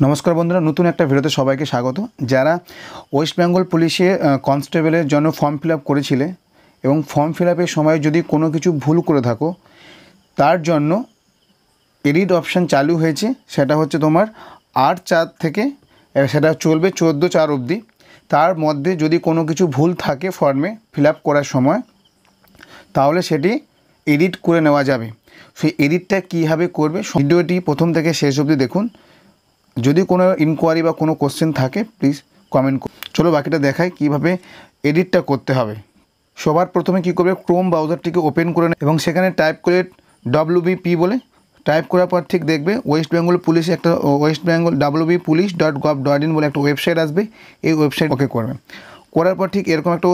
नमस्कार बंधुरा नतून एक भिडियोते सबाइके स्वागत। যারা ওয়েস্ট বেঙ্গল পুলিশে কনস্টেবলের জন্য फर्म फिल आप করেছিলে এবং फर्म फिल আপের সময় যদি কোনো কিছু ভুল করে থাকো তার জন্য এডিট অপশন চালু হয়েছে। সেটা হচ্ছে তোমার 8/4 থেকে সেটা চলবে 14/4 অবধি। তার মধ্যে যদি কোনো কিছু ভুল থাকে ফর্মে फिल आप করার সময় তাহলে সেটি এডিট করে নেওয়া যাবে। সেই এডিটটা কীভাবে করবে ভিডিওটি প্রথম থেকে শেষ অবধি দেখুন। যদি কোনো ইনকোয়ারি বা কোনো কোশ্চেন থাকে প্লিজ কমেন্ট করুন। চলো বাকিটা দেখাই কীভাবে এডিটটা করতে হবে। সবার প্রথমে কী করবে, ক্রোম ব্রাউজারটিকে ওপেন করে এবং সেখানে টাইপ করে WBP বলে টাইপ করার পর ঠিক দেখবে ওয়েস্ট বেঙ্গল পুলিশ একটা ওয়েস্ট বেঙ্গল wbpolice.gov.in বলে একটা ওয়েবসাইট আসবে। এই ওয়েবসাইট ওকে করবে, করার পর ঠিক এরকম একটা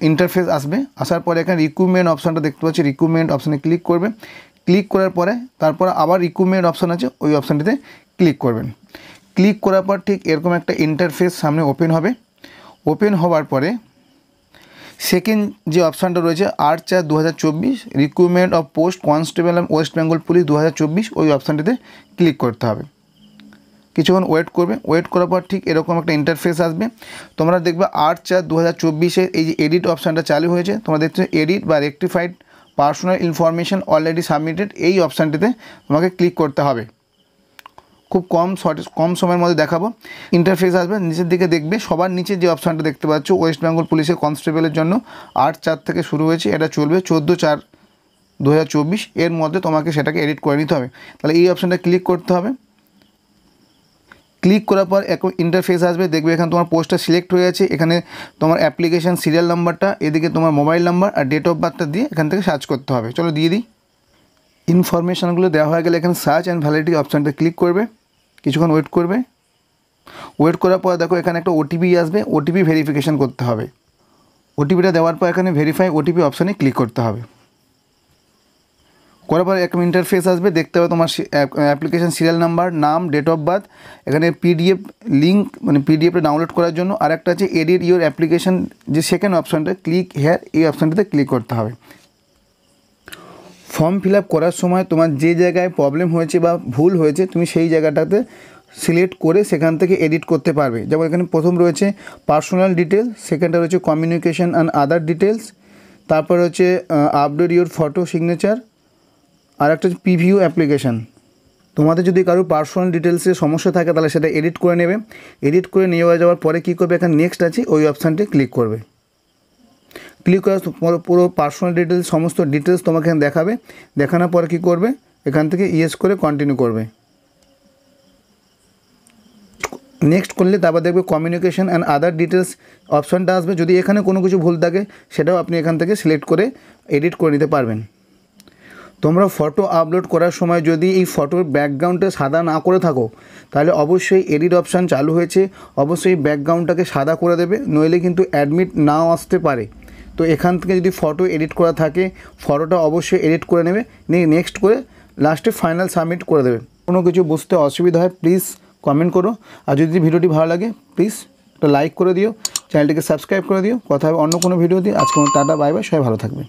ইন্টারফেস আসবে। আসার পরে এখানে রিক্রুটমেন্ট অপশানটা দেখতে পাচ্ছি, রিক্রুটমেন্ট অপশানে ক্লিক করবে। ক্লিক করার পরে তারপর আবার রিক্রুটমেন্ট অপশান আছে, ওই অপশানটিতে ক্লিক করবেন। ক্লিক করার পর ঠিক এরকম একটা ইন্টারফেস সামনে ওপেন হবে। ওপেন হওয়ার পরে সেকেন্ড যে অপশানটা রয়েছে 8/4/2024 recruitment of post constable West Bengal police 2024 ওই অপশানটিতে ক্লিক করতে হবে। কিছুক্ষণ ওয়েট করবে। ওয়েট করার পর ঠিক এরকম একটা ইন্টারফেস আসবে। তোমরা দেখবে 8/4/2024 এই যে এডিট অপশানটা চালু হয়েছে। তোমরা দেখছো এডিট বা rectified personal information already submitted, এই অপশানটিতে তোমাকে ক্লিক করতে হবে। খুব কম সময়ের মধ্যে দেখাবো। ইন্টারফেস আসবে, নিচের দিকে দেখবে সবার নিচে যে অপশানটা দেখতে পাচ্ছ ওয়েস্ট বেঙ্গল পুলিশের কনস্টেবলের জন্য 8/4 থেকে শুরু হয়েছে, এটা চলবে 14/4/2024 এর মধ্যে তোমাকে সেটাকে এডিট করে নিতে হবে। তাহলে এই অপশানটা ক্লিক করতে হবে। ক্লিক করার পর এক ইন্টারফেস আসবে, দেখবে এখানে তোমার পোস্টটা সিলেক্ট হয়ে আছে। এখানে তোমার অ্যাপ্লিকেশান সিরিয়াল নাম্বারটা, এদিকে তোমার মোবাইল নাম্বার আর ডেট অফ বার্থটা দিয়ে এখান থেকে সার্চ করতে হবে। চলো দিয়ে দিই। ইনফরমেশানগুলো দেওয়া হয়ে গেলে এখানে সার্চ অ্যান্ড ভ্যালিডিটি অপশানটা ক্লিক করবে। কিছুক্ষণ ওয়েট করবে। ওয়েট করার পর দেখো এখানে একটা ওটিপি আসবে, ওটিপি ভেরিফিকেশান করতে হবে। ওটিপিটা দেওয়ার পর এখানে ভেরিফাই ওটিপি অপশানে ক্লিক করতে হবে। করার পর একটা ইন্টারফেস আসবে, দেখতে হবে তোমার অ্যাপ্লিকেশান সিরিয়াল নাম্বার, নাম, ডেট অফ বার্থ। এখানে পিডিএফ লিঙ্ক মানে পিডিএফটা ডাউনলোড করার জন্য আর একটা আছে এডিট ইউর অ্যাপ্লিকেশান, যে সেকেন্ড অপশানটা ক্লিক হেয়ার, এই অপশানটাতে ক্লিক করতে হবে। ফর্ম ফিল আপ করার সময় তোমার যে জায়গায় প্রবলেম হয়েছে বা ভুল হয়েছে তুমি সেই জায়গাটাতে সিলেক্ট করে সেখান থেকে এডিট করতে পারবে। যেমন এখানে প্রথম রয়েছে পার্সোনাল ডিটেলস, সেকেন্ডটা রয়েছে কমিউনিকেশন অ্যান্ড আদার ডিটেলস, তারপর হচ্ছে আপডেট ইউর ফটো সিগনেচার, আর একটা হচ্ছে প্রিভিউ অ্যাপ্লিকেশান। তোমাদের যদি কারো পার্সোনাল ডিটেলসের সমস্যা থাকে তাহলে সেটা এডিট করে নেবে। এডিট করে নিয়ে যাওয়ার পরে কী করবে, এখানে নেক্সট আছে ওই অপশানটি ক্লিক করবে। ক্লিক করার পুরো পার্সোনাল ডিটেলস সমস্ত ডিটেলস তোমাকে এখানে দেখাবে। দেখানোর পরে কী করবে, এখান থেকে ইয়েস করে কন্টিনিউ করবে। নেক্সট করলে তারপর দেখবে কমিউনিকেশন অ্যান্ড আদার ডিটেলস অপশানটা আসবে। যদি এখানে কোনো কিছু ভুল থাকে সেটাও আপনি এখান থেকে সিলেক্ট করে এডিট করে নিতে পারবেন। তোমরা ফটো আপলোড করার সময় যদি এই ফটোর ব্যাকগ্রাউন্ডটা সাদা না করে থাকো তাহলে অবশ্যই এডিট অপশান চালু হয়েছে, অবশ্যই ব্যাকগ্রাউন্ডটাকে সাদা করে দেবে, নইলে কিন্তু অ্যাডমিট নাও আসতে পারে। তো এখান থেকে যদি ফটো এডিট করা থাকে ফটোটা অবশ্যই এডিট করে নেবে, নিয়ে নেক্সট করে লাস্টে ফাইনাল সাবমিট করে দেবে। কোনো কিছু বুঝতে অসুবিধা হয় প্লিজ কমেন্ট করো। আর যদি ভিডিওটি ভালো লাগে প্লিজ একটা লাইক করে দিও, চ্যানেলটিকে সাবস্ক্রাইব করে দিও। কথা হবে অন্য কোনো ভিডিও দিয়ে। আজকে টাটা বাই বাই, সবাই ভালো থাকবে।